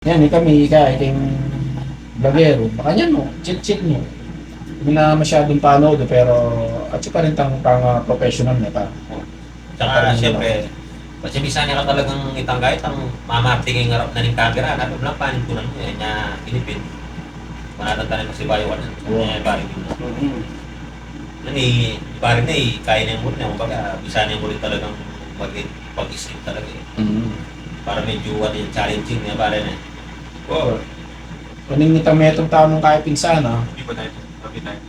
Yan, kami, ikaw, vlogero. Baka yan mo, chill-chill mo. Hindi na masyadong panood pero at saka rin pang professional na pa. Tsaka siyempre, kasi bisa niya ka talagang itanggay, ang mamarting yung harap na ng camera, natin lang panin ko na niya, niya inipin. Manatanda na si Bayo ka na, niya parin yun. Yan parin na kaya na yung muli niya, kumbaga, bisa niya muli talagang pag-isip talaga eh. Para medyo yung challenging niya parin eh. Oo. Kuning nitang metong tamong kaya pinsana. Hindi ba tayo? Sabi tayo.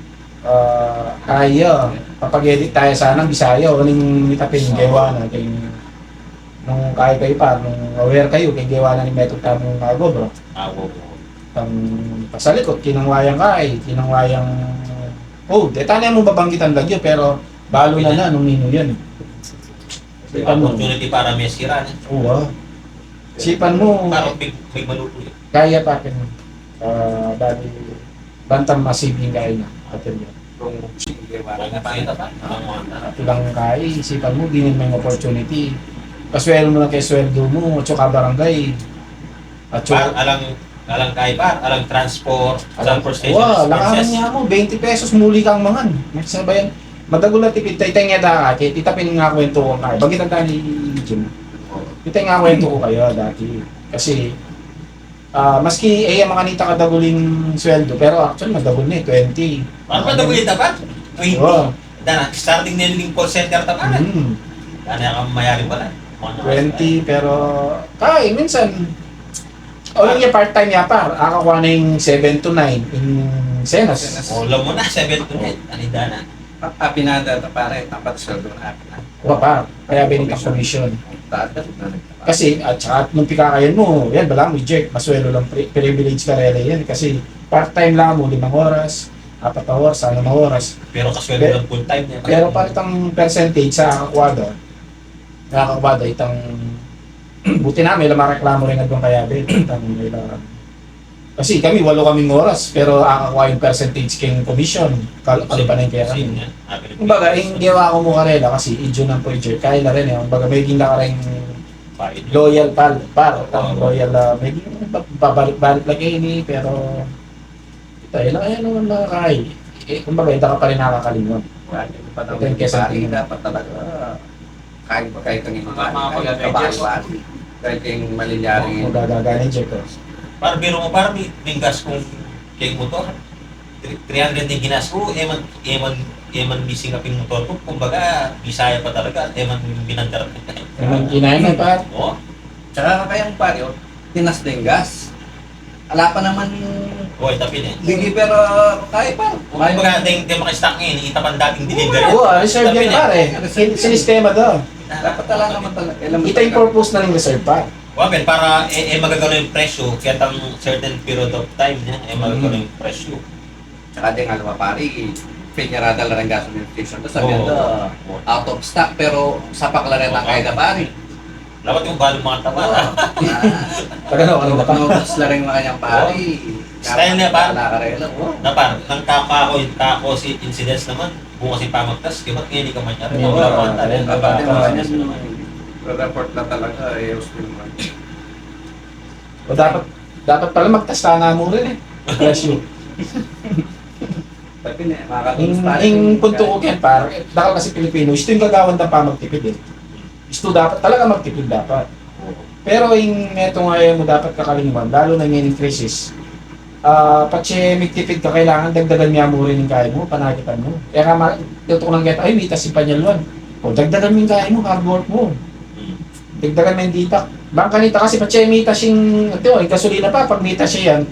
Kaya, papag-edit tayo sana ng Bisaya. Kuning nitapin, gawa na. Nung kaya kayo pa, nung aware kayo, kay gawa na ni metong tamong kago bro. Awo. Pang pasalikot, kinangwayang kay, kinangwayang... Oh, detanya mo babanggitan lagyo, pero balo na nung nino yun. Opportunity para may sira niya. Oo. Sipan mo, Parang big maluto eh. kaya pa akin. Dahil bantam masibing kaya na. Atin yun. Kung sige, Parang parang nakita pa. Ang mga At lang kaya, isipan mo, dinin mo yung opportunity. Paswelo mo lang kay sweldo mo, at saka barangay. At Par, saka, alang kaiba, alang transport, transportation wow, lakaran expenses. niya mo, 20 pesos muli kang mangan. Sabayan, madagulat tipid, tay nga da ka, titapin nga kwento ko kaya. Bagitan tayo ni Jim. Itay nga kwento ko kayo dati. Kasi, maski makanita ka daguling sweldo, pero actually madagul na 20. Ano ba daw yung dapat? 20. Oo. Dana, starting na yung call center tapanan. Dana ka mayari pala. 20, pero, minsan, yung part-time niya pa, akakuha na yung 7 to 9 in Senas. Ulam mo na, 7 to 9. Ano dana? pinada pare, tapat sa doon akin na. O pa, kaya binita commission. Tatat na Kasi, at saka nung pikakayan mo, yan, bala mo, Jack, maswelo lang, privilege ka rela yan. Kasi, part-time lang mo, 5 oras, 4 oras, 6 oras. Pero kaswelo lang full time niya. Pero paritang percentage sa kakakwada, nakakakwada, itang, buti namin, mareklamo rin nagong kayabe, itang nila. Kasi kami, 8 kaming oras, pero akakuha yung percentage king commission. Kalo pa na yung pera. Kumbaga, yung gawa ko mo karela kasi idyo ng project, kaya na rin eh. Kumbaga, may ginla ka rin loyal par, ang loyal, may babalik-balik lagi ini, pero tayo lang, ayan naman makakay. Kumbaga, hindi ka pa rin nakakalingon. Ito yung kesa pare, dapat talaga kahit pa kahit ang Mga kahit pag-adjust. kabahal, kahit yung malinyari. Kung gagaganin, Jack ko. Para biro mo, para may gas kung kay motor. 300 yung ginas ko, eman missing up yung motor ko. Kumbaga, Bisaya pa talaga, eman binandarat. Naman kinain na pa. Oo. Tsaka kayang pare, tinas na yung gas. Ala pa naman Hoy, tapin eh. ligi pero kaya pa. Kumbaga, hindi makastock ngayon, itapan dating delivery. Oo, reserve yan pare. Sinistema daw. Dapat talaga naman talaga. Ito yung purpose na ng reserve pa. Well, para magagano yung presyo, kaya tang certain period of time niya, magagano yung presyo. Tsaka din alam mo pare, pinyarada lang ang gasoline station. Tapos sabi Oo. out of stock pero sa paklaran ng kaya na pare. Dapat yung balong mga tama. Taga na, ano na pa. Nutos na rin mga niyang pare. Style niya pa. Wala ka rin lang. Na par, nang tako si incidents naman, kung kasi pamagtas, di ba't ngayon hindi ka manyari? Oo, Wala pa ang ayun. talent. Dapat din mga niya. naman. Report na talaga, useful naman. O dapat pala magtasta na mo rin eh. Presyo. Tapi na, makakatulis Yung punto ko kaya pare, dahil kasi Pilipino, gusto yung gagawin ng pamagtipid eh. Gusto dapat, talaga magtipid dapat. Pero yung eto ngayon mo dapat kakalimutan, lalo na ngayon yung crisis. Patse magtipid ka, kailangan dagdagan niya mo rin yung kaya mo, panagitan mo. Kaya ka, tutok lang kita, ay, mitas si Panyaluan. O, dagdagan mo yung kaya mo, hard work mo. Dagdagan mo yung dita. Bangkanita kasi patse mitas yung, yung gasolina pa, pag mitas siya yan,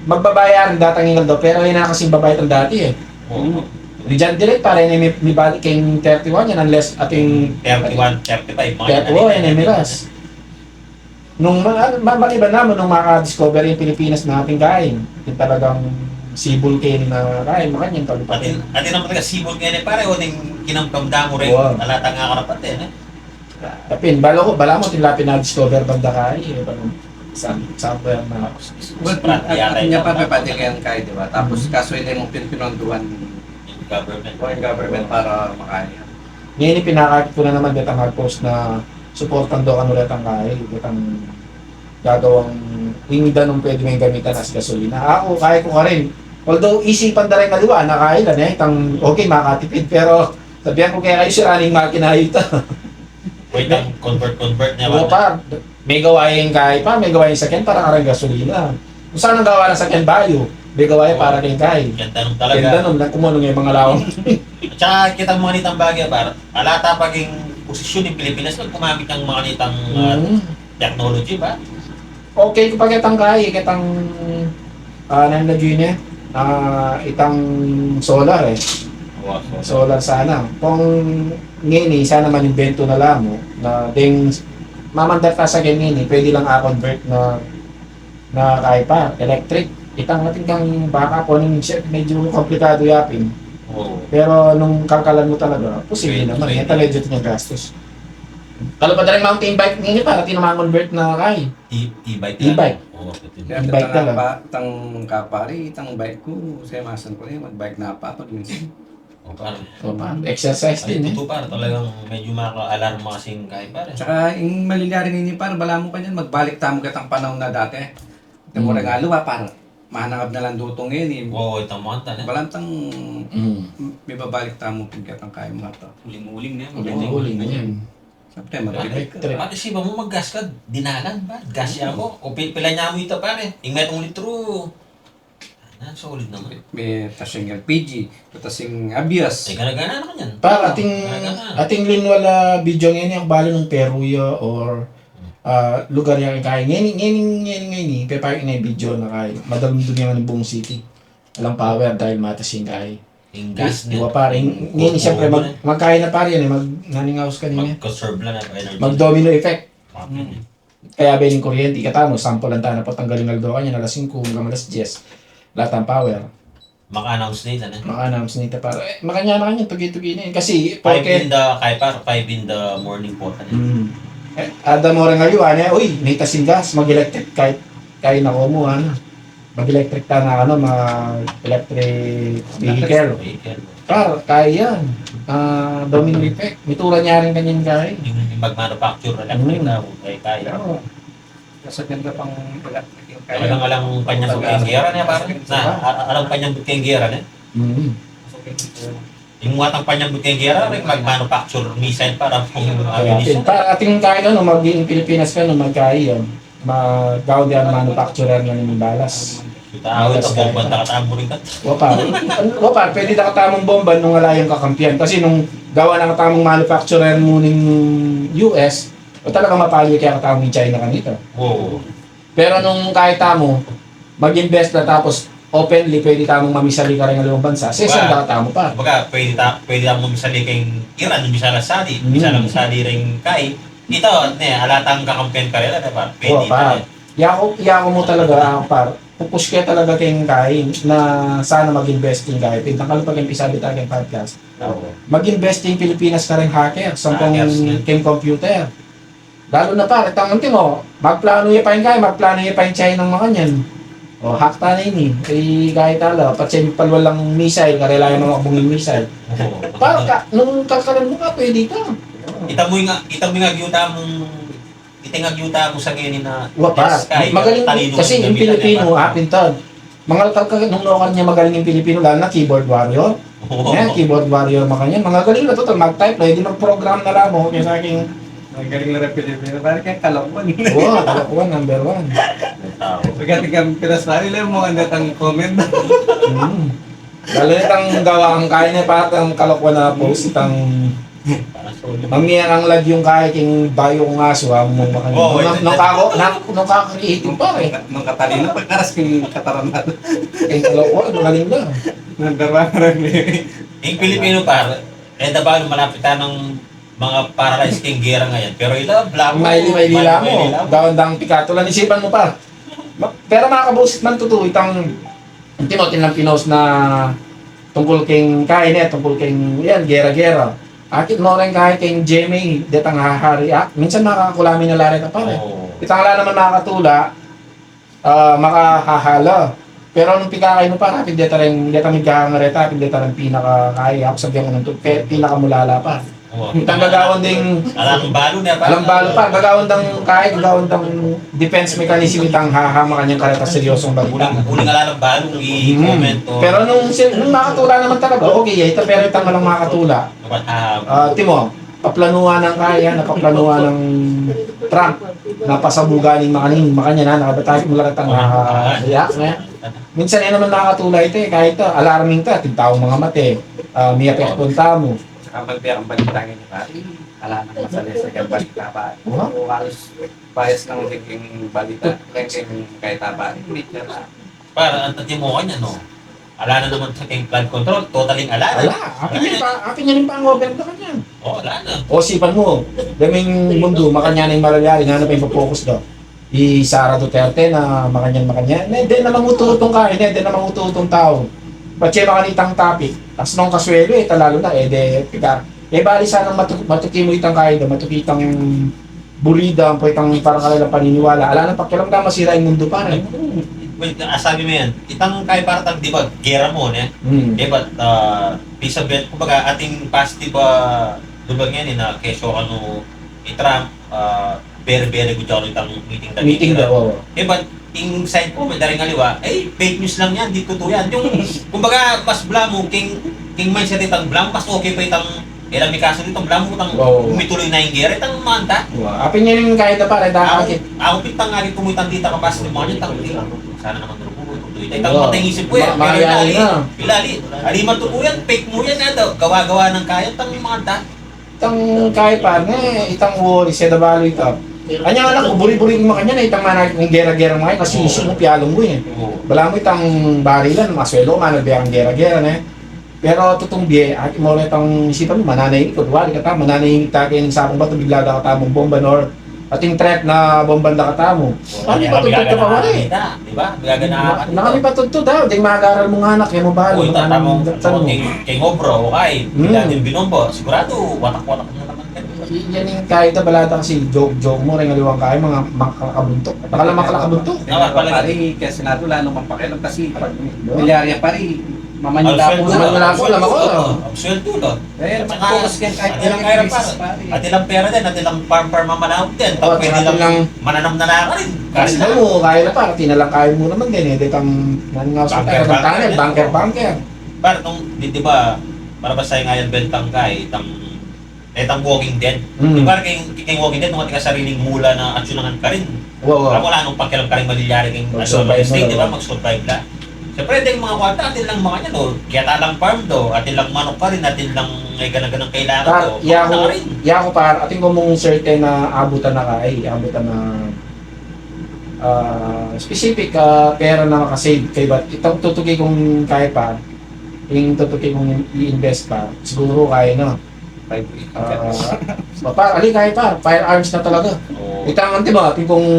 magbabayaran datangingal daw, pero yun na kasing babayad ang dati eh. Oo. Diyan direct para may balik kayong 31 yan unless at yung 31, 35, mga kaya po yan ay miras. Nung maliban naman nung maka-discover yung Pilipinas na ating kain, yung talagang sibol kain na kain, makanyang kalupatin. Ati naman talaga sibol ngayon eh, pare, o ting kinamkamda mo rin, Wow. alata nga karapat eh. Tapin, bala mo tinlapin na discover banda kain, saan ba yung mga Well, at niya pa pwede kayang kaya, di ba? Tapos kaso hindi mong pinonduhan Yung government. o yung government para makaya. ngayon pinakakit ko na naman betang hard post na supportan daw kan ulit ang kain, betang gagawang ingida nung pwede may gamitan as gasolina. Ako, kaya ko ka rin. Although, isipan na rin kaliwa, nakailan eh, itang okay, makatipid, pero sabihan ko kaya kayo siya, aning makina ito. Wait lang, convert niya Oo pa, may gawain kahit pa, may gawain sakyan para karang gasolina. Kung saan ang gawa ng sakyan bayo, may gawain para kay kahit. Yan tanong talaga. Ganda nun, kumunong yung mga lawang. At saka kita mo nitang bagay para alata paging posisyon ng Pilipinas pag gumamit ng mga nitang technology ba? Okay, kapag itang kaya, kitang nanlagyan niya, itang solar eh. Wow, Solar sana. Kung ngini, sana man-invento na lang mo, na ding mamandar ka sa ngini, pwede lang a-convert na kaya pa, electric. Itang natin kang baka po, medyo komplikado yapin. Oh. Pero nung kalkalan mo talaga, posible naman. Pwede. Ito medyo yung gastos. Kalo pa rin mountain bike ngini para tinama-convert na kaya. E-bike. E-bike. Oo, Kaya Bike itang talaga. itang kapari, itang bike ko, sa masan ko rin, mag-bike na pa pag minsan. O parang So, exercise din eh. ito para talagang medyo maka-alarm mga kasing kahit pare. Tsaka yung malilari nini par, bala mo kanyan, magbalik tamo katang panahon na dati. Ito mo rin aluwa par, mahanangab na lang dutong yun eh. Oo, itong mga tan. Balantang Mm. may babalik tamo pagkatang kaya mo ito. Uling-uling na. Uling na yan. Siyempre, mag-bike ka. Electric. Pati siya mo mag-gas ka, dinalan ba? Gas ya mo. O pila niya mo ito pare. Ingat ng litro. Solid naman. May tasing LPG, tasing Abias. Ay, gana-gana na kanyan. Para ating Gana-gana. ating linwala video ngayon yung balo ng Peruya or lugar yang kaya ngeni pepa na video na kaya madalom dun yung buong city alang power dahil matasing kaya Yung gas di niya. ba pare ngeni siyempre magkaya na pare yan eh magnaningaws ka niya Mag-conserve lang ng energy. mag-domino effect Mm. kaya beling kuryente ikatamo sample lang tayo na patanggalin ng doka niya na alas 5 hanggang alas 10 lahat ng power Maka-announce nito na. maka-announce nito para makanya na kanya tugi-tugi na yun kasi 5 porque in the, kahit par, 5 in the morning po. Ada mo rin ngayon, uy, may tasing gas, mag-electric kahit na ko mo, mag-electric ta na, mag-electric vehicle. Par, kaya yan. Domino effect. May tura niya rin kanyan kaya. Yung mag-manufacture electric na kaya. Oo. Kasi ganda pang Talagang alang kanyang buteng-gera niya parang. Alang kanyang buteng-gera niya. Mm. Yung watang kanyang buteng-gera, mag-manufacture missile para kung Kaya, ammunition. para ating kaya maging Pilipinas ka, magkaya yan. Mag-gawin yan manufacturer ng mga balas. Tao ito, bomba, nakataang rin ka. Wapa, pwede na katamang bomba nung wala yung kakampiyan. Kasi nung gawa ng katamang manufacturer mo ng US, o talagang mapali kaya katamang yung China kanito. Oo. Pero nung kahit tamo, mag-invest na tapos openly, pwede tamang mamisali ka rin ng lumang bansa. Session ka tamo pa. Kumbaga, pwede mo misali kayong Iran, misala Saudi, misala Saudi rin kay. Ito, alatang kakampiyan ka rin, diba? Pwede Oo, pa. Yako mo talaga, par. Pupush kaya talaga kayong kain na sana mag-investing kayo. Pintang pag impisabi tayo kayong podcast. Mag-investing Pilipinas ka rin hacker sa Hackers, kayong computer. Lalo na par, tangan mo, magplano niya pa yung kayo, magplano niya pa yung China ng mga kanyan. O, hack ta na yun eh. Ay, kahit tala, patsin palwalang missile, karela yung mga bunging missile. Para ka, nung kakalan mo ka, pwede ka. Ita mo yung agyuta mong itingagyuta mo sa ganyan na Wapa, sky, magaling talino kasi yung gamitan Pilipino, niya, pintad. Mga nung lokal niya magaling yung Pilipino, lalo na keyboard warrior. Oo. Yan, keyboard warrior mga kanyan. Mga galing na total, mag-type na, hindi mag-program na lang mo. Kaya sa aking, Ang galing na rin Pilipino. Parang kaya kalakwan. wow, kalakuan, number 1. Tao. Pagkati kang Pinas Valley lang mo ang datang comment. Lalo na itang gawa ang kaya niya pa ang kalakuan na post, itang mamiyak ang lag yung kaya king bayo kong aso, mo mga Oo, kanyan. Nung kakakreative pa eh. Nung katalino, pagkaras kong kataranat. Kaya kalakuan, magaling na. Nagdarang rin. Yung Pilipino par, dabalo malapitan ng mga paralyzed king gera ngayon. Pero ila, black May lila mo, gawandang pikato lang, isipan mo pa. Pero makakabusit man totoo, itang tinotin lang pinost na tungkol king kainet, tungkol king yan, gera-gera. Akit mo rin kahit king Jemmy, detang hahari. Minsan makakakulamin na lari ka pa rin. Itang wala naman makakatula, makahahala. Pero nung pikakay mo pa, rapid deta rin, deta may kahangareta, rapid deta rin pinakakaya. Ako sabihan ko nung pinakamulala pa. Oo. Itang gagawin ding Alam balo niya. alam balo pa, gagawin ng kahit gagawin ng defense mechanism itang hahama kanyang kareta seryosong balita. Uling alalang balo, i-comment o... Pero nung makatula naman talaga, okay, ito pero itang walang makatula. Timo, paplanuhan ng kaya, napaplanuhan ng Trump, napasabugan ng makanya na, nakabatay mo lang itang iyak na. Minsan naman nakakatula ito kahit alarming ito, tintaong mga mate, may apek punta mo. Kapag ang balita ngayon, pare, ala nang masali sa kang balita pa. Huh? O halos bias ng naging balita, naging kahit pa, medyo na. Para, ang tatya mo kanya, no? Ala na naman sa king flood control, totaling ala na. Wala, akin yan pa ang overdo kanya. Oo, ala na. O sipan mo, daming mundo, makanya na yung malalari, na pa yung focus do. I Sara Duterte na makanya. Hindi na mangututong ka, hindi na mangututong tao. Patse makanitang topic, tas nung kaswelo lalo na, bali sanang matuki mo itang kaya do, matukitang bulida, po itang parang kanilang paniniwala. Ala na pakialam na masira yung mundo pa rin. Wait, sabi mo yan, itang kay paratang, di ba, gera mo, ne? Di ba, piece of it, kumbaga, ating positive, lubag yan, na keso, i-Trump, very good ako itang Meeting daw. Eh, but, yung side ko, may daring aliwa, fake news lang yan, di totoo yan. Yung, kumbaga, mas blamo, king mindset itang blamo, mas okay pa itang, ilang may kaso itang blamo, itang umituloy na yung gera, itang manta. Apin niya rin kahit na pare, dahil ako pitang nga rin kumuitang dita kapasok yung mga niya, sana naman tuloy. Itang matay isip ko yan, pero ilali, aliman to po yan, fake mo yan, gawa-gawa ng kaya, itang manta. itang kahit pa, itang worry, siya dabalo ito. Kanya anak ko, buri-buri mo kanya na itang manag ng gera-gera mga kasi isin mo piyalong mo eh. Bala mo itang barilan, maswelo, managbiyak ang gera-gera na eh. Pero tutong biye, aki mo na itang isipan mo, mananahimik ko, duwali ka ta, mananahimik takin sa akong bato, bigla ka tamong bomba nor ating threat na bomba na katamo. Ano ba tutod ka pa wala eh? Diba? Bigaga na Nakami pa tutod daw, di mag-aaral mo nga anak, kaya mo bahalo. Uy, tatamong kay Ngobro, okay, bila din binombo, sigurado, watak-watak mo naman. Yan yung kahit na balata kasi joke mo rin aliwang kayo mga makalakabuntok. Akala makalakabuntok. Pare, kaya senado lalo mang pakialam kasi pag milyarya pare, mamanyula po Absuelto. Mamanyula po, alam ako. Absuelto to. Eh, focus yan kahit At ilang kaya pare. At ilang pera din, at ilang farm mamanahog din. Tapos pwede lang mananam na lang rin. Kasi daw mo, kaya na para, tinalang kaya mo naman din eh. Ditang nangaw sa tayo, tunnel, bunker. Para nung, di ba, para ba sa'yo nga yung bentang kay, itang Walking Dead. Di ba kay Walking Dead, nung ating sariling mula na aksyonahan ka rin. Wow. Wala nung pakialam ka rin malilyari kayong state, di ba? Mag-survive lang. Siyempre, yung mga kwarta, atin lang mga yan, kaya talang farm do, atin lang manok pa rin, atin lang may ganang kailangan do. Yako par, ating ko mong certain na abutan na abutan na specific pera na makasave kay bat itong tutuki kong kaya pa, yung tutuki kong i-invest pa, siguro kaya no. Ali kaya pa, firearms na talaga. Itangan di ba, ating kong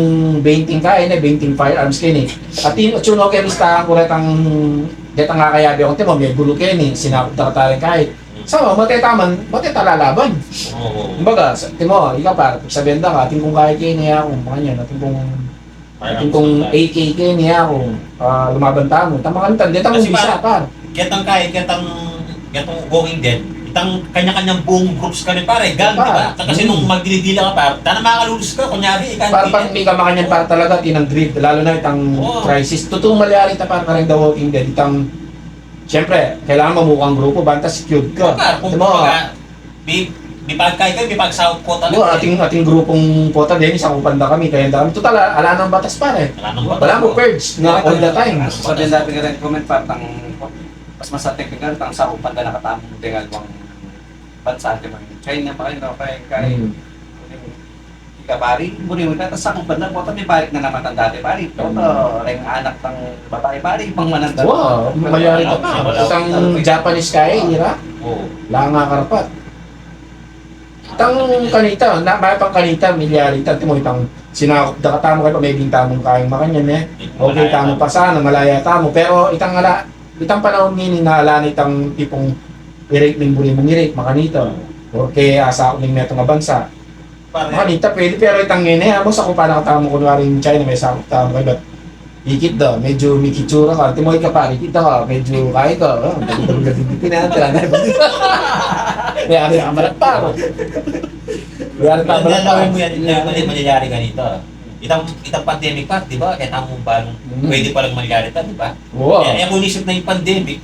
20 kaya na, 20 firearms kayo ni. At yung atsuno kayo listahan ko rin ang detang kakayabi akong timo, may gulo kayo ni, sinakot na kataling kahit. So, matetalalaban. Kumbaga, timo, ikaw pa, sabihin ka, ating kong kaya kayo niya ako, mga yan, ating kong AK kayo niya ako, lumaban tamo. Tama ka nitan, detang umbisa pa. Kitang Going Dead, itang kanya-kanyang buong groups ka rin pare, gang, di ba? Kasi nung magdilidila ka pa, tana makalulus ka, kunyari, para pag may kamakanyan para talaga, tinang drift, lalo na itang crisis. Totoo malyari ta para rin The Walking Dead, itang, siyempre, kailangan mamukhang grupo, banta secured ka. Kung kumbaga, may pagkay kayo, may pag-south ko talaga. Ating grupong pota din, isang upanda kami, kaya kami. Total, ala ng batas pare. Wala mo purge na all the time. Sabi dati ka rin comment pa, mas technical, tang sa upanda nakatamong tingal bang bansa, di ba? China pa kayo, kaya ikapari, muli mo na, tapos sa upanda po, may balik na naman dati pari. Toto, rin anak ng babae pari, pang mananda. Wow, malyari ka pa. Isang Japanese kaya, ira. Langa karapat. Itang kanita, may pang kanita, milyari, ito mo itang sinakop, dakatamo kayo pa, may bintamong kayang makanyan eh. Okay, tamo pa sana, malaya tamo. Pero itang panahon nini na ala itang tipong i-rate ng buli mong i-rate, makanito. Porque asa ako ng neto nga bansa. Makanita, pwede, pero itang ngene, mo sa kung paano katamo kunwari yung China, may sakop tamo kayo, ikit daw, medyo may kitsura ka, timoy ka pa, ikit ka, medyo kaya ka, dagdag-dagdag natin. Mayari na kamalat pa ako. Mayari pa kamalat pa Alam mo yan, mangyayari ganito. Itang pandemic pa, di ba? Kaya tamong balong, pwede palang mangyari ito, di ba? Oo. Kaya kung isip na yung pandemic,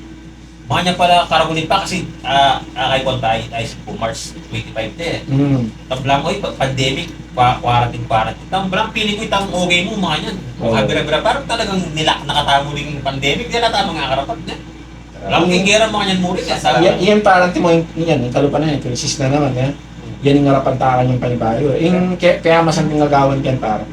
mga niya pala karagunin pa kasi kay Kontay ay po March 25 eh. Tablang ko pandemic, quarantine. Tablang piling ko itang okay mo mga yan. Oo. Bira-bira, parang talagang nakatamo rin yung pandemic, nila tama nga karapat niya. Alam mo, kingera mga yan muli siya. Yan parang timo yan, yung kalupa na yan, crisis na naman yan. Yan yung ngarapantakan yung panibayo. Yung kaya masaming nagawan yan parang.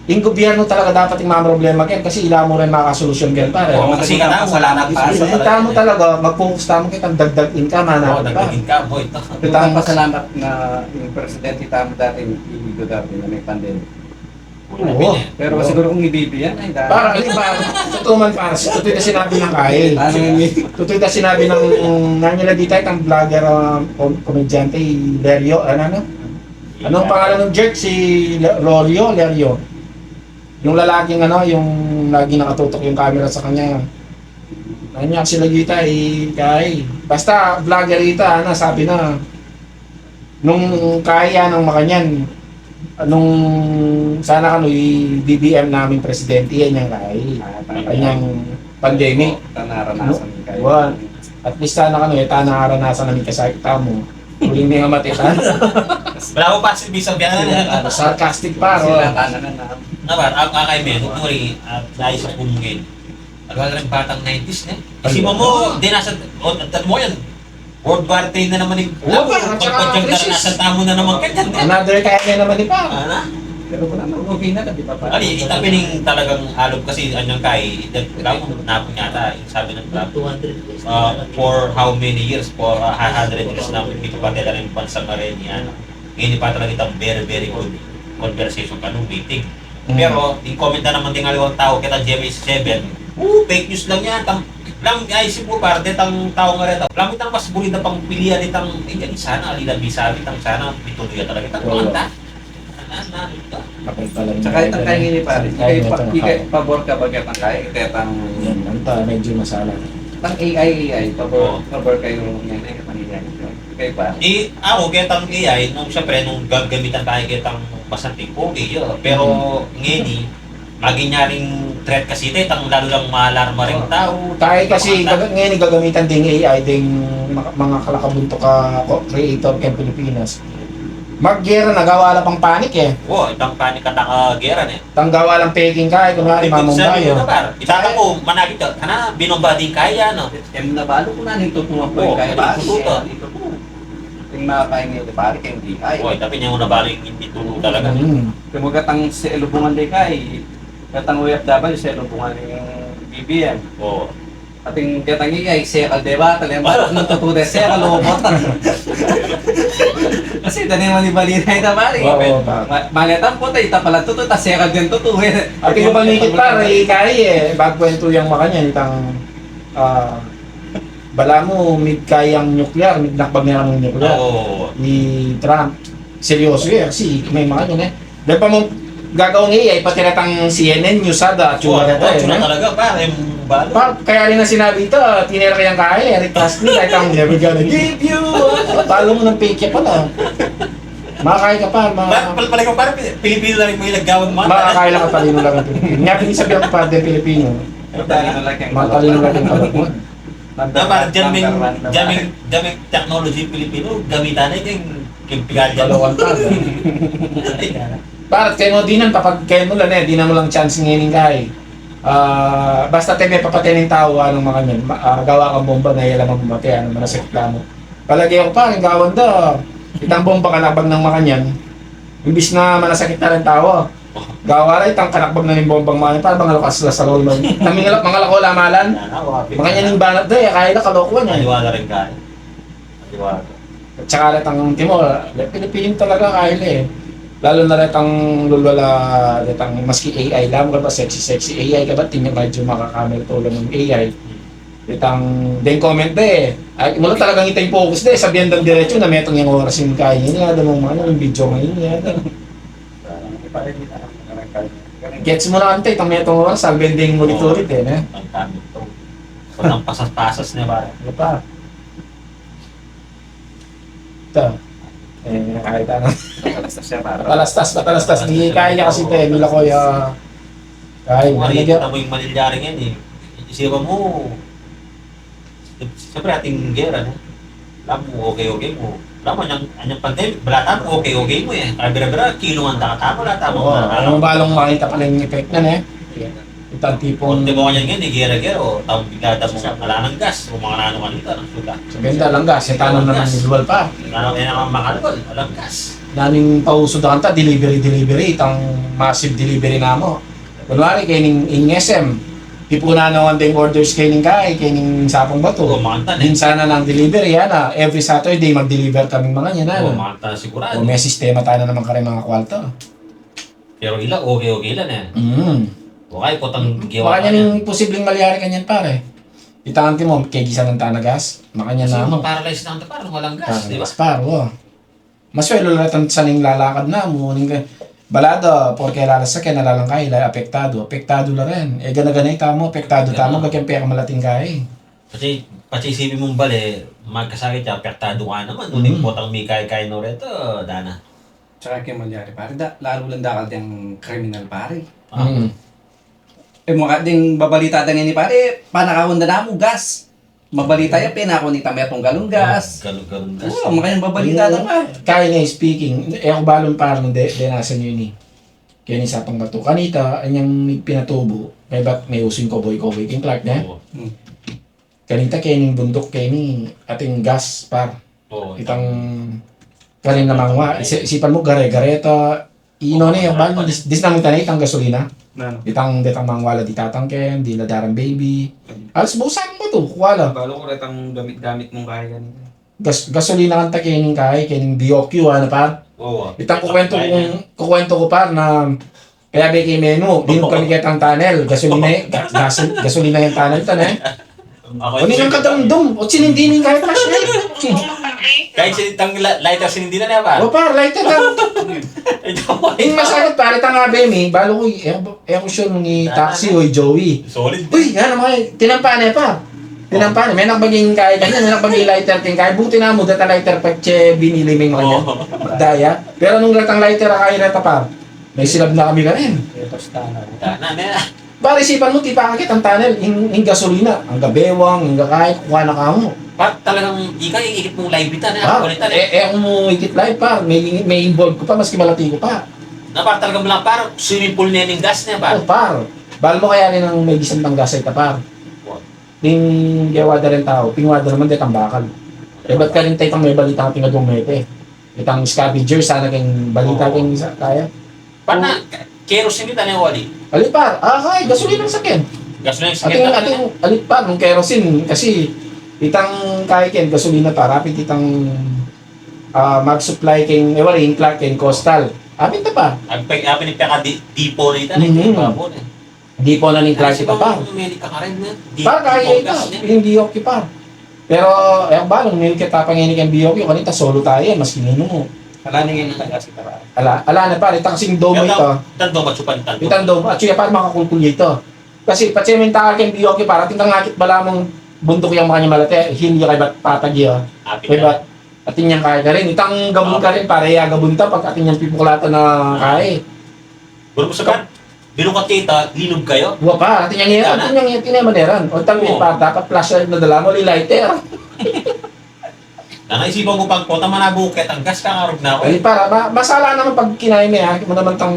Yung gobyerno talaga dapat yung mga problema yan kasi ila mo rin makasolusyon yan pare. Oo, kasi tamo, wala nang pasa. Kita mo talaga, mag-focus tamo kitang dagdag income, Oo, hanapin pa. dagdagin ka, boy. Kita pasalamat na yung presidente tamo dati, Ibi Duterte na may pandemic. Oo. Pero siguro kung ibibi yan, ay dahil. Para totoo man para tutoy na sinabi ng Kyle. Ano yun? Tutoy na sinabi ng nanyo na dito itang vlogger komedyante Lerio, ano? Anong pangalan ng jerk si Lerio? Yung lalaking yung lagi nakatutok yung camera sa kanya. Nanyak sila dito kay. Basta vlogger ita, sabi na nung kaya ng makanyan, nung sana i-BBM namin presidente yan yung kanyang pandemic. Naranasan kayo. Well, at least sana naranasan namin kasakita mo. Huling hindi nga matitan. Wala ko pa si Bisang Biyanan. Sarcastic pa. Sila kananan na. Nabar, ang kakay men, umuri, dahil sa pumungin. Agad rin batang 90s na. Kasi mo, di nasa, mo yan. World War III na naman yung pagpadyang nasa tamo na naman kanyan. Another kaya niya naman di pa. Ano? Pero kung naman okay na, di ba pa? Ali, itapining talagang alog kasi anyang kay, ikaw napon yata, sabi ng club. 200 For how many years? For 100 years na dito pa nila rin pansang Marenian. Ngayon pa talaga itang very good conversation kanong meeting. Pero, yung comment na naman tingali ang tao kita GMA7, fake news lang yan. Lang isip mo parte tang tao nga rin. Lang itang mas bulit na pang pilihan itang sana alilabi sabi itang sana pituloy talaga itang panganta. Tsaka itang kaya nga pare, ikay pabor ka bagay ang kaya, itang Medyo masala. Tang AI, pabor kayo yan ay mangyayari. Kaya pa. Ako, kitang AI, nung siyempre, nung gagamitan tayo kitang masanting, okay yun. Pero ngayon, maging nyaring threat kasi ito, itang lalo lang maalarma rin tao. Tayo kasi ngayon gagamitan ding AI, ding mga kalakabunto ka creator kay Pilipinas. Mag-gera na, gawa lang pang panic eh. Oo, itang panik at nakageran eh. Tanggawa lang peking kaya, kunwari mamunggayo. Itaka ko, managit ka, kana binomba din kaya, no? Em nabalo ko na nito tumakbo Oo, kaya pare, tuto. Yung makakain nito pare kayong AI. Oo, tapi niya una balik hindi tulo talaga. Kung gatang sa elubungan din kay, gatang UFW sa elubungan yung BBM. Oo. Ating gatang AI, sekal diba? Talang ba nung tutude sekal lobot. Kasi tani man ibalina ita pare. Oo, Malitan po tayo pala tuto ta sekal din tuto. At yung panikit pa, kaya bago kwento yung makanya, itang bala mo, mid kayang nuclear, mid nakbag na ng nuclear. Oo. Ni Trump. Seryoso yan, kasi may mga yun eh. Dahil pa mo gagawang AI, pati natang CNN, Newsada, tsura na tayo. Tsura talaga, pare, balo. Kaya rin na sinabi ito, tinira kayang kaya, Eric Klasky, kahit ang never gonna give you. Talo mo ng fake pala. Makakaya ka pa, Pala ko, parang Pilipino lang yung nagawang mata. makakaya lang ka talino lang ang Pilipino. Nga pinisabihan ko pa din Pilipino, matalino lang yung kalak mo. Parang jaming technology Pilipino, gamitan na yung pigadyan. Dalawang pa. Para kayo mo dinan, kapag kayo mo lang di na mo lang chance ngayon kay. Basta tayo may papatay ng tao, anong mga yan, gawa kang bomba na ilang mabumatay, ano manasakit mo. Palagay ko pa, yung gawan daw, itang bomba kanakbag ng makanyan, imbis na manasakit na rin tao, gawa rin itang kanakbag na ng bombang makanyan, para mga lakas sa lolo. Mga lako lamalan, makanyan yung banat daw, kaya na kalokohan yan. Maliwala rin ka. Maliwala. At saka rin ang timo, Pilipino talaga kaya eh. Lalo na rin ang lulwala, ritang maski AI lang, ka ba sexy AI ka ba, tingnan medyo makakamera tulad ng AI. Ritang, din comment ay mula talagang itay focus sabihan ng diretso na metong yung oras yung kaya niya, mo mga yung video ngayon niya. Gets mo na kanta, itang metong oras, sabihan din ulit-ulit eh. Ang kami ito. Walang pasas-pasas niya ba? Ano pa? Ito. Kahit ano. Basta siya para. Patalastas. Di kaya niya kasi ito eh. Mila ko kahit Kung ano nakikita mo yung manilyaring yan eh. Isipan mo, siyempre ating gera, no? Alam mo, okay mo. Alam mo, anyang pandemic, balata mo, okay mo eh. Kaya bira-bira, kilo ang takatama, balata mo. Oo, ano balong makita pa lang yung effect na eh. Ito ang tipong... Kung di mo kanyan yan, gera-gera, o tawag bigada mo, wala ng gas, o mga nano kanita, ng suga. Sa ganda lang gas, yung tanong naman usual pa. Ano ang mga alcohol, walang gas. Naming pausod na kanta, delivery, itang massive delivery na mo. Kunwari, kayo in SM, tipuna naman din orders kayo ning Sapong Bato. Oo, makanta na. Minsan na ng delivery, yan every Saturday mag-deliver kaming mga yan. Oo, Ano? makanta na sigurado. O may sistema tayo na naman kare mga kwalto. Pero ilang, okay lang eh. Okay, putang giwa Baka yan yung posibleng malyari kanyan pare. Itangan mo, kegisa ng tanagas, makanya Kasi na mo. paralyzed na ang parang walang gas, di ba? Tanagas paro. Maswelo lang sa ning lalakad na mo. Balado, porque lalasakyan, nalalangkay, apektado la rin. Gana-ganay tamo, apektado tamo, gagyan pera malating kay. Kasi isipin mong bali, magkasakit siya, apektado ka naman. Nung potang may kaya no reto, dana. Tsaka kay Malyari pare, lalo lang dakal yung criminal pare. Mga ding babalita da nga ni pare, panakawanda na mo, gas. Mabalita yan, pinako ni Tametong galong gas. Galong gas. Oo, makayang babalita na nga. Kaya niya speaking, ako balon parang denasan yun ni. Kaya ni Sapang Bato. Kanita, anyang pinatubo, kaya ba't may using koboy king Clark na? Oo. Kanita kaya ning bundok kaya ni ating gas par. Oo. Itang kanin na mangwa. Isipan mo, gare-gareta. Ino na yung balon. Dis namin tanay, itang gasolina. Ano? Itang mangwala di tatangken, di ladarang baby. Alas busan mo to, kuwala. Balo ko rin ang gamit-gamit mong kaya ganito. Gasolina kanta kainin kainin DOQ, ano par? Oo. Itang kukwento ko par na kaya beki menu, dinom kami kitang tunnel, gasolina yung tunnel tan eh. Ako Ano yung kadamdum? O sinindinin kahit flashlight. kahit sinitang lighter sinindina na ba? O par, light na Yung masagot par, itang nga bemi, balo ko, ko sure ni taxi o Joey. Solid. Uy, yan naman, tinampane pa. Tinampane, may nakbaging kaya ganyan, may nakbaging lighter ting kaya. Buti na mo, data lighter pa che binili may mga yan. Daya. Pero nung latang lighter kaya reta par, may silab na kami ka rin. Ito sa tanan. Dana na. Para isipan mo, tipa kakit ang tunnel, yung gasolina, ang gabewang, yung kahit kuha na ka mo. Pat talagang ika iikit mong live bita na Ah, ako ulit kung mo ikit live pa, may involved ko pa, maski malati ko pa. Na par talagang lang par swimming pool na yung gas niya par. Oh, par. Bal mo kaya rin ang may gisang ng gasay ta par. Ting gewada rin tao, pingwada naman di tambakal. Eh ba't ka rin tayo may balita ka tingadong mete? Itang scavenger, sana kayong balita kayong isa, kaya? Par na kerosene ta na wali. Alit par, kay, gasolina ang sakyan. Gas na yung Ating, sakit ating, alit par, nung kerosene, kasi itang kaya ken gasolina pa, rapid itang mag-supply keng, rin, Clark ken Coastal. Apit na pa. Apin yung peka dipo na ita na Mhm. ito ba po na. Di po na ni Clark Kasi ita pa. Amerika ka rin na. Par, kaya ita, hindi okay pa. Pero, balong, may kita panginig ang BOQ, kanita solo tayo, mas kinino mo. Wala nang yung gas kita pare. Ala na par, itang kasing dome ito. Tando matsupan tando. Itang dome, at siya par makakulkul ito. Kasi, patsementakal kang BOQ, para tingkang ngakit bala mong bundok yung mga malate, hindi kay bat patag yun. Kay bat, atin niyang kaya ka rin. Itang gabon ka rin, pare ya gabon ta, pag atin niyang pipuklata na kaya. Buro mo sabihan, binukat kita, linog kayo. Buwa pa, atin niyang atin niyang tinemaneran. O tangin pa, dapat flashlight na dala mo, lighter. Nakaisipan mo pag pota manabukit, ang gas ka ngarog na ako. Ay, para, masala naman pag kinain mo yan, mo naman tang,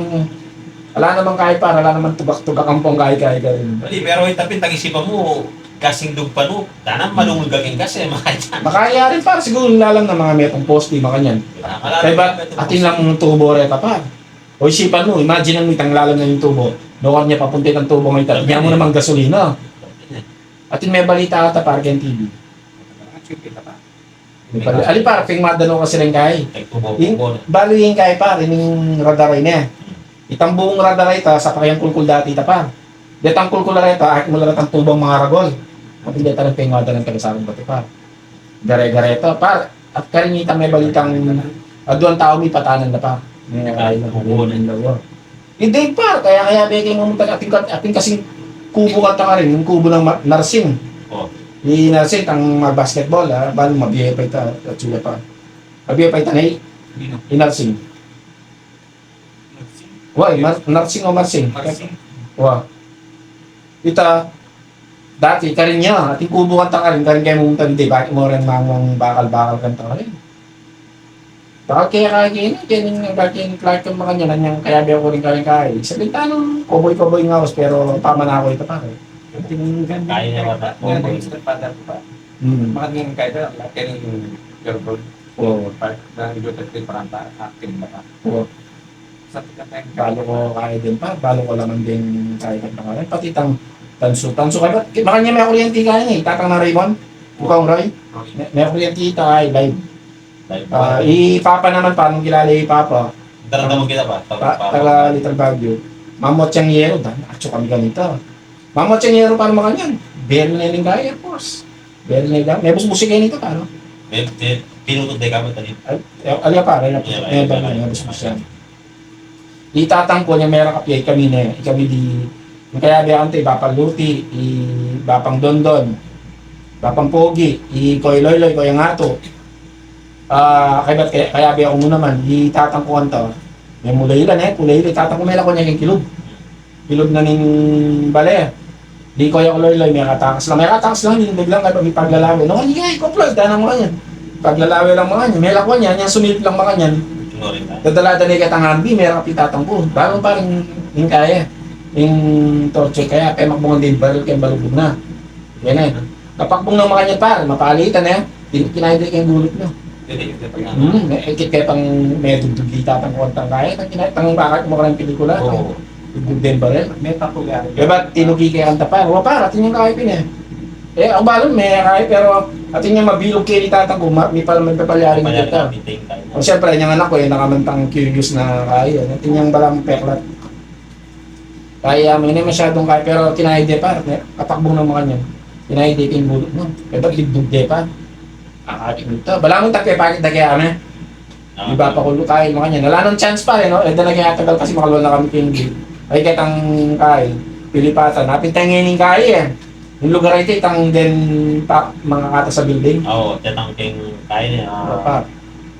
wala naman kaya para, wala naman tubak-tubak ang pong kaya ka rin. Bali, pero itapin, tag-isipan mo, gasing dugpa no, tanang malungol gaging gas eh, makanya. Makaya rin para, siguro lalang ng mga metong poste, makanyan. Kaya ba, atin lang ng tubo reta pa. O isipan mo, imagine mo itang lalang na yung tubo. Nukar niya papunti ng tubo ngayon, tatnya mo namang gasolina. Atin may balita ata para kayong TV. Kita pa. Ali para, ping madano kasi rin kaya. Tagtubo-tubo na. Bali yung kaya pa, yung radaray niya. Itang buong radaray ta, sa pakayang kulkul dati ta pa. Detang kulkul na reta, akit mo lang ang tubang mga ragol. At hindi ta rin pingwada ng tagasarang bati pa. Gare-gareta pa. At karinita may balitang, doon tao may patanan na pa. May kaya na kubo ng lawa. Hindi pa, kaya begay mo mong ating kasing kubo ka ta rin, yung kubo ng narsing. Oh. Di narsing, ang basketball, bali mabiyay pa ita, at sila pa. Abi pa itanay, inarsing. Why? Narsing o marsing? Wah. Ita, dati ka rin niya, ating kubo kanta ka rin kayo mumunta hindi, bakit mo rin mamang bakal-bakal kanta ka rin? Bakit kaya bakit Clark yung mga kanya, nanyang kaya biya ko rin kaya. Sabihin tanong, koboy-koboy nga ako, pero pamanako ito pa rin. Yung ganda. Kaya niya ba? Ganda yung stepfather ko pa. Makaging kaya lahat yan yung girlfriend. Oo. Part ng duty parang acting ba pa. Oo. Sa tingin Balo ko kaya din pa, balo ko naman din kaya kanta ka rin. Pati tanso kayo ba? Makanya may kuryente kaya niya, itatang na Raymond. Bukang Roy, may kuryente tayo live. Ipapa naman, paano kilala ipapa? Daramdaman kita ba? Taga Little Baguio. Mamot siyang yero, atso kami ganito. Mamot siyang yero, paano makanyan? Bell na yung kaya, Air Force. Bell na yung may busbusi kayo nito, paano? Pinutod din kami tali. Alya pa, may busbusi yan. Itatang ko niya, meron kapiyay kami na kami di, kaya biya kante, Bapaluti, Bapang Dondon, Bapang Pogi, Koy Loyloy, Koy Angato. Kaya biya ko muna man, itatang ko kanto. May mulay ilan itatang ko mela ko niya yung kilog. Kilog na ning bale. Di ko yung loy may katakas lang, hindi biglang kayo paglalawin. No, hindi ko plug, tanang mga yan. Paglalawin lang mga yan, mela ko niya, niya sumilip lang mga yan. Dadalada na katangambi, meron kapitatang ko. Bago parang yung kaya. Yung torture kaya, kaya makbungan din baril kayong balubog na. Yan eh. Kapakbong ng mga yan par, mapalitan eh. Kinahin din kayong gulot nyo. Ikit kaya pang may dugdugita pang kuwantang kaya. Tang bakit mo ka ng pelikula. Dugdug din baril. may papugari. Kaya ba't tinugi kaya ang tapar? Wala par, atin yung kaya pin eh. Ang balon may kaya pero atin yung mabilog kayo itatang ko, may papalyaring dito. O siyempre, yung anak ko yung nakamantang curious na kaya. Atin yung balang peklat. Kaya may na masyadong kaya pero kinahide pa. Kapakbong ng mga niyan. Kinahide yung bulot mo. Kaya ba't libdug de pa? Akakit nito. Balamong takay pakit na kaya kami. Iba pa kulo tayo mga niyan. Wala nang chance pa rin, no? Dala kaya tagal kasi makalwal na kami kinggi. Ay kitang kaya. Pilipatan. Napintangin yung kaya eh. Yung lugar ito, itang din pa, mga kata sa building. Oo, tetang king kaya niya. Pa.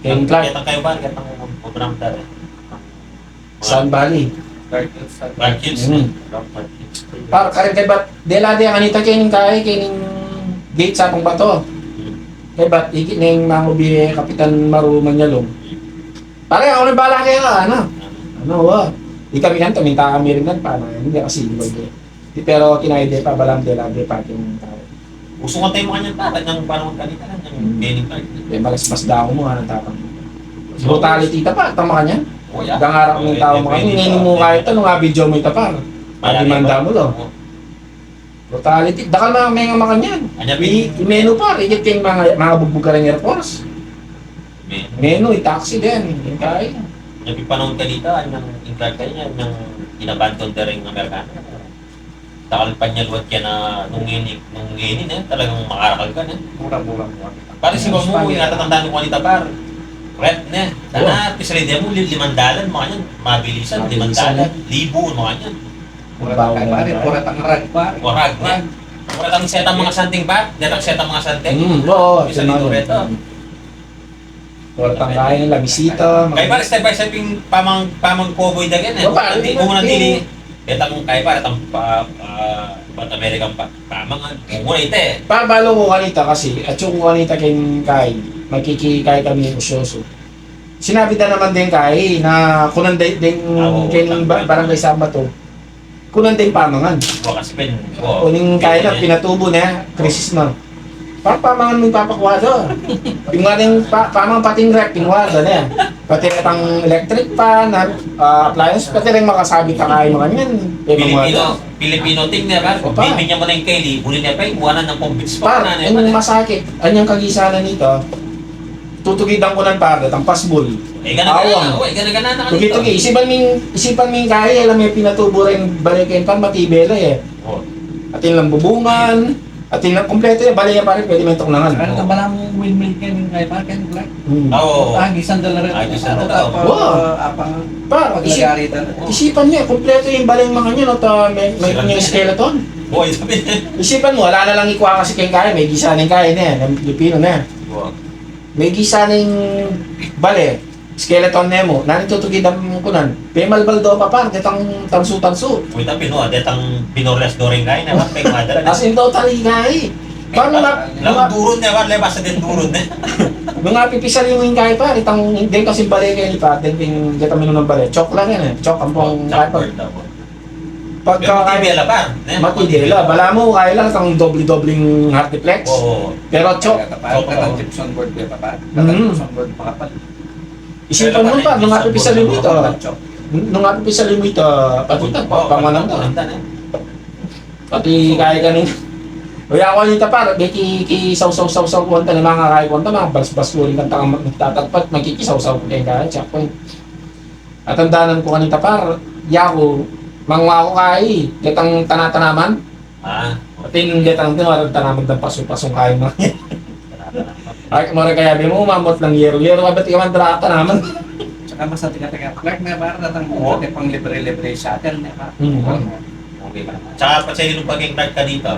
King Clark. Tetang kayo ba? Tetang mabunang dara. Sun Valley. Park Hills. Para karin kay bat dela dia kanita kining kay kining gate sa atong bato. Kay bat iki ning mangubi Kapitan Maru Manyalong. Pare ako na bala kay ka ano. Ano wa. Di kami kanto minta kami rin nan para hindi kasi di pero kinayde pa balang dela dia pating tao. Uso ka tayo mo kanyang tapat ng panahon kanita lang yung Benny Clark. Kay malas daw mo ano tapang. Brutality ta pa tama kanya. Oh, yeah. Dangarap ng tao mo kami ngini mo kahit ano nga video mo ita pa. Pagimanda mo lo. Brutality. Dakal mga makanyan. Menu pa, ikit kayong mga bugbog ka ng Air Force. Menu, i-taxi din. Yung kaya. Yung panahon kanita, yung Clark kanya, yung inabandon na rin ng Amerikano. Takal pa niya luwat ka na nung nginin talagang makarakal ka na. Murang-murang. Parang siguro mo, yung natatandaan ko kanita par. Rep na. Sana, pisalidya mo, 5 dalan, mga yan. Mabilisan, 5 dalan. 1,000, mga yan. Muratang pare, muratang rag pare. Warag na. Muratang setang mga santing ba? Datang setang mga santing. Oo, Pisalidyo reto. Muratang kaya nila, bisita. Kaya para step by step yung pamang cowboy dagan eh. Oo, parang Hindi mo nang dili. Datang kaya para tang Pan American pamangan. Muna ito eh. Pabalo ko kanita kasi, at yung kanita kayong kay, magkikikay kami yung usyoso. Sinabi na naman din kay na kunan din kayong barangay Sabato. Kunan din pamangan. Kasi pen. Kuning kaya na, pinatubo na, krisis na. Parang pamangan mo yung papakwado. Yung nga rin, pamang pating rep, pinwado na yan. Pati itang electric pan, appliance, pati rin makasabit ka kain mo kanyan. Filipino ting na ba? Bibigyan mo na yung Kelly, huli niya pa yung buwanan ng pombits pa. Par, yung masakit, anyang kagisanan nito, tutugidan ko ng parda, ang pasbol. Awang. Gana na Tugi-tugi, isipan ming kaya, alam mo yung pinatubo rin balikin pan, matibela eh. Atin lang bubungan, atin lang kompleto yung balaya pa rin, pwede may tuklangan. Ano ka ba lang windmill ka ng kay Park and Black? Oo. Gisan $1 rin. $1. Apang Par, paglagaritan. isipan niya, kompleto yung balayang mga niya, no, may yung skeleton. Boy, sabi niya. Isipan mo, wala na lang ikuha kasi kayong kaya, may gisa na yung kaya na yan, ng Pilipino na yan. may gisa ning bale, skeleton nemo, nani tutugid ang kunan. Pemal baldo pa par, detang tansu-tansu. Wait, pino, detang pinorles doring kain, na pag madala. As in totally kay. Paano na, Lang durun niya, lebas sa din durun niya. nung apipisal yung kay par, itang hindi kasi bale kay pa, den detang minum ng bale. Chok lang yan eh. Chok ang pong kay par. Pagka Matibela pa. matidela, bala mo kaya lang itang doble-dobling hardiplex. Oo. Pero chok, Katang gypsum board ba pa? Mm. Katang gypsum board makapal. isipan mo pa, nung apipisal mo ito. Chok. Nung apipisal mo ito, patutan, pangalan ka. Pati kaya kanina. Kaya ako nito pa, may kikisaw-saw-saw-saw ko na mga kaya ko mga bas-bas ko rin kanta magtatagpat, magkikisaw-saw ko kayo kaya, checkpoint. At ang danan ko kanita par, yako, mangwa ko kaya, getang tanatanaman, Ah. pati yung getang tanaman ng pasong-pasong kaya mo. Ay, kumara kaya di mo, umamot ng yero-yero, ba't ikaw man tanaman? Tsaka mas natin natin Clark na para natang Oo. pang libre-libre shuttle na pa. Mm. Okay ba? Tsaka pa sa inyo paging Clark ka dito,